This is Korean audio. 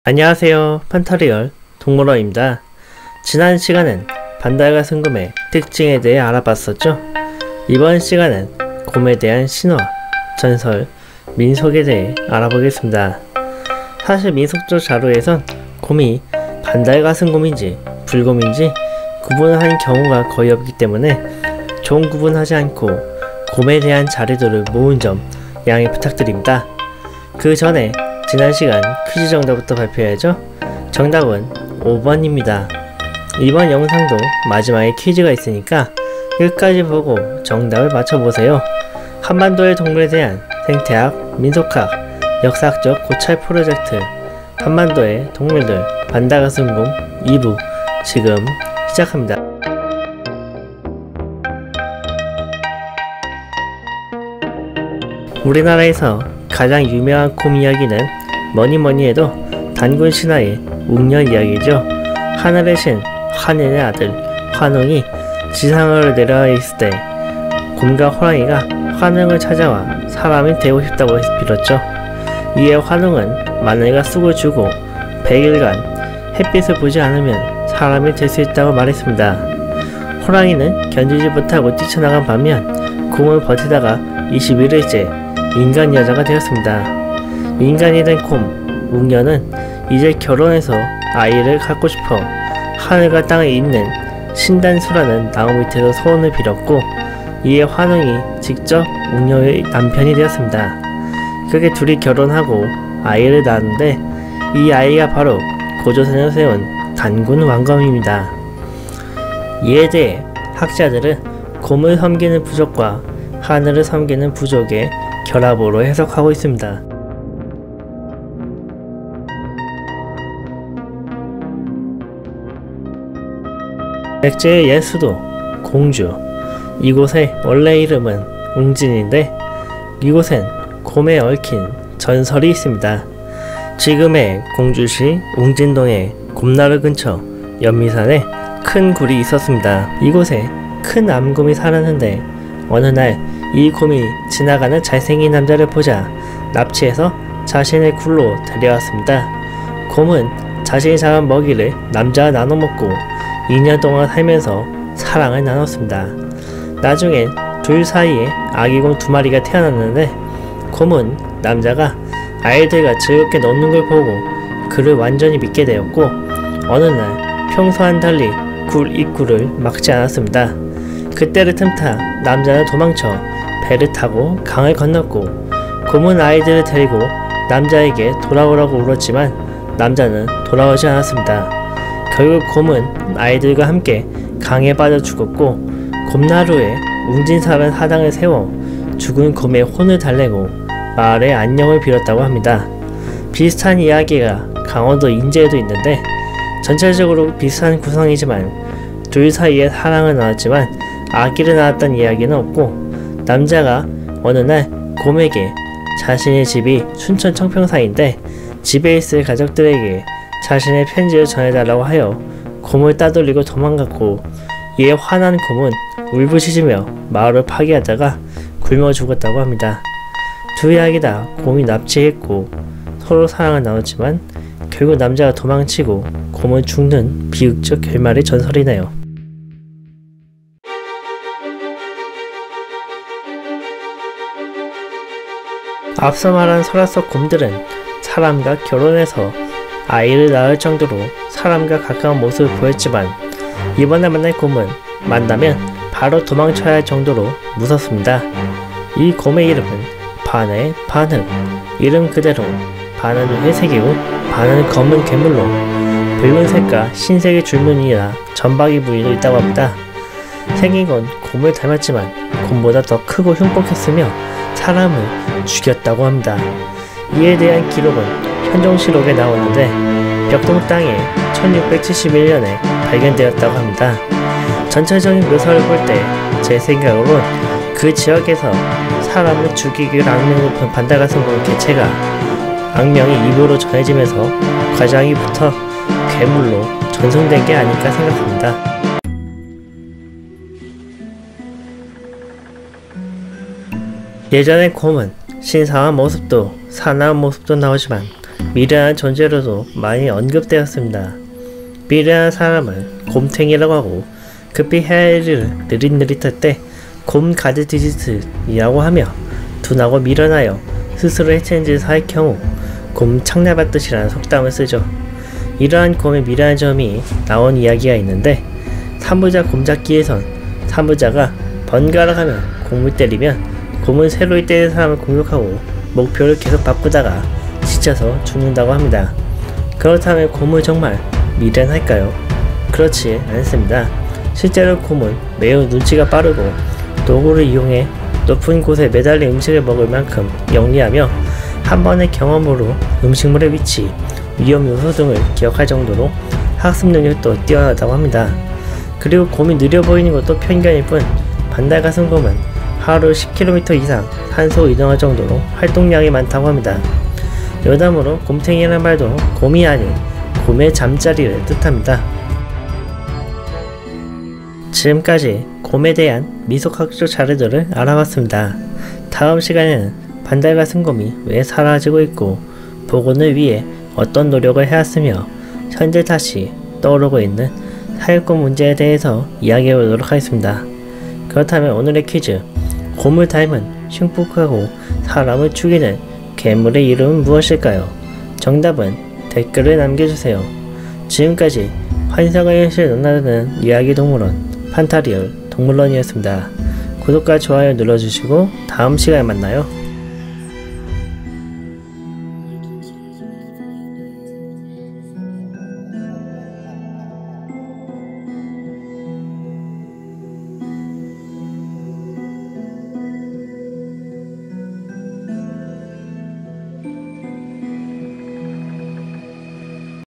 안녕하세요. 판타리얼 동물원입니다. 지난 시간은 반달가 순금의 특징에 대해 알아봤었죠? 이번 시간은 곰에 대한 신화, 전설, 민속에 대해 알아보겠습니다. 사실 민속적 자료에선 곰이 반달가 순곰인지 불곰인지 구분하는 경우가 거의 없기 때문에 종 구분하지 않고 곰에 대한 자료들을 모은 점 양해 부탁드립니다. 그 전에 지난 시간 퀴즈 정답부터 발표해야죠. 정답은 5번입니다. 이번 영상도 마지막에 퀴즈가 있으니까 끝까지 보고 정답을 맞춰보세요. 한반도의 동물에 대한 생태학, 민속학, 역사학적 고찰 프로젝트 한반도의 동물들 반달가순곰 2부 지금 시작합니다. 우리나라에서 가장 유명한 곰 이야기는 뭐니뭐니해도 단군 신화의 웅녀 이야기죠. 하늘의 신 환인의 아들 환웅이 지상으로 내려와 있을 때 곰과 호랑이가 환웅을 찾아와 사람이 되고 싶다고 빌었죠. 이에 환웅은 마늘과 쑥을 주고 100일간 햇빛을 보지 않으면 사람이 될 수 있다고 말했습니다. 호랑이는 견디지 못하고 뛰쳐나간 반면 곰을 버티다가 21일째 인간 여자가 되었습니다. 인간이 된 곰, 웅녀는 이제 결혼해서 아이를 갖고 싶어 하늘과 땅을 잇는 신단수라는 나무 밑에서 소원을 빌었고 이에 환웅이 직접 웅녀의 남편이 되었습니다. 그렇게 둘이 결혼하고 아이를 낳았는데 이 아이가 바로 고조선을 세운 단군 왕검입니다. 이에 대해 학자들은 곰을 섬기는 부족과 하늘을 섬기는 부족의 결합으로 해석하고 있습니다. 백제의 옛 수도 공주, 이곳의 원래 이름은 웅진인데 이곳엔 곰에 얽힌 전설이 있습니다. 지금의 공주시 웅진동의 곰나루 근처 연미산에 큰 굴이 있었습니다. 이곳에 큰 암곰이 살았는데 어느 날 이 곰이 지나가는 잘생긴 남자를 보자 납치해서 자신의 굴로 데려왔습니다. 곰은 자신이 잡은 먹이를 남자와 나눠 먹고 2년 동안 살면서 사랑을 나눴습니다. 나중엔 둘 사이에 아기곰 2마리가 태어났는데 곰은 남자가 아이들과 즐겁게 노는 걸 보고 그를 완전히 믿게 되었고 어느 날 평소와는 달리 굴 입구를 막지 않았습니다. 그때를 틈타 남자는 도망쳐 배를 타고 강을 건넜고 곰은 아이들을 데리고 남자에게 돌아오라고 울었지만 남자는 돌아오지 않았습니다. 결국 곰은 아이들과 함께 강에 빠져 죽었고 곰나루에 웅진사라는 사당을 세워 죽은 곰의 혼을 달래고 마을의 안녕을 빌었다고 합니다. 비슷한 이야기가 강원도 인제에도 있는데 전체적으로 비슷한 구성이지만 둘 사이에 사랑을 나눴지만 아기를 낳았다는 이야기는 없고 남자가 어느 날 곰에게 자신의 집이 춘천 청평사인데 집에 있을 가족들에게 자신의 편지를 전해달라고 하여 곰을 따돌리고 도망갔고 이에 화난 곰은 울부짖으며 마을을 파괴하다가 굶어 죽었다고 합니다. 두 이야기 다 곰이 납치했고 서로 사랑을 나눴지만 결국 남자가 도망치고 곰은 죽는 비극적 결말의 전설이네요. 앞서 말한 설화 속 곰들은 사람과 결혼해서 아이를 낳을 정도로 사람과 가까운 모습을 보였지만 이번에 만날 곰은 만나면 바로 도망쳐야 할 정도로 무섭습니다. 이 곰의 이름은 반의 반흑. 이름 그대로 반은 회색이고 반은 검은 괴물로 붉은색과 흰색의 줄무늬나 점박이 부위도 있다고 합니다. 생긴 건 곰을 닮았지만 곰보다 더 크고 흉폭했으며 사람을 죽였다고 합니다. 이에 대한 기록은 현종실록에 나오는데 벽동 땅에 1671년에 발견되었다고 합니다. 전체적인 묘사를 볼 때 제 생각으론 그 지역에서 사람을 죽이기를 악명 높은 반달가순곰 개체가 악명이 입으로 전해지면서 과장이 붙어 괴물로 전송된 게 아닐까 생각합니다. 예전의 곰은 신성한 모습도 사나운 모습도 나오지만 미래한 존재로도 많이 언급되었습니다. 미래한 사람을 곰탱이라고 하고 급히 해야 할 일을 느릿느릿할 때 곰 가드 디지트이라고 하며 둔하고 미련하여 스스로 해치는 짓을 할 경우 곰 창나받듯이라는 속담을 쓰죠. 이러한 곰의 미련한 점이 나온 이야기가 있는데, 사무자 곰잡기에선 사무자가 번갈아 가며 곰을 때리면 곰은 새로이 때리는 사람을 공격하고 목표를 계속 바꾸다가 지쳐서 죽는다고 합니다. 그렇다면 곰은 정말 미련할까요? 그렇지 않습니다. 실제로 곰은 매우 눈치가 빠르고 도구를 이용해 높은 곳에 매달린 음식을 먹을 만큼 영리하며 한 번의 경험으로 음식물의 위치, 위험 요소 등을 기억할 정도로 학습 능력도 뛰어나다고 합니다. 그리고 곰이 느려 보이는 것도 편견일 뿐, 반달가슴곰은 하루 10km 이상 산소 이동할 정도로 활동량이 많다고 합니다. 여담으로 곰탱이라는 말도 곰이 아닌 곰의 잠자리를 뜻합니다. 지금까지 곰에 대한 미소학적 자료들을 알아봤습니다. 다음 시간에는 반달가슴곰이 왜 사라지고 있고 복원을 위해 어떤 노력을 해왔으며 현재 다시 떠오르고 있는 사회권 문제에 대해서 이야기해보도록 하겠습니다. 그렇다면 오늘의 퀴즈, 곰을 닮은 흉폭하고 사람을 죽이는 괴물의 이름은 무엇일까요? 정답은 댓글을 남겨주세요. 지금까지 환상과 현실을 넘나드는 이야기 동물원 판타리얼 동물원이었습니다. 구독과 좋아요 눌러주시고 다음 시간에 만나요.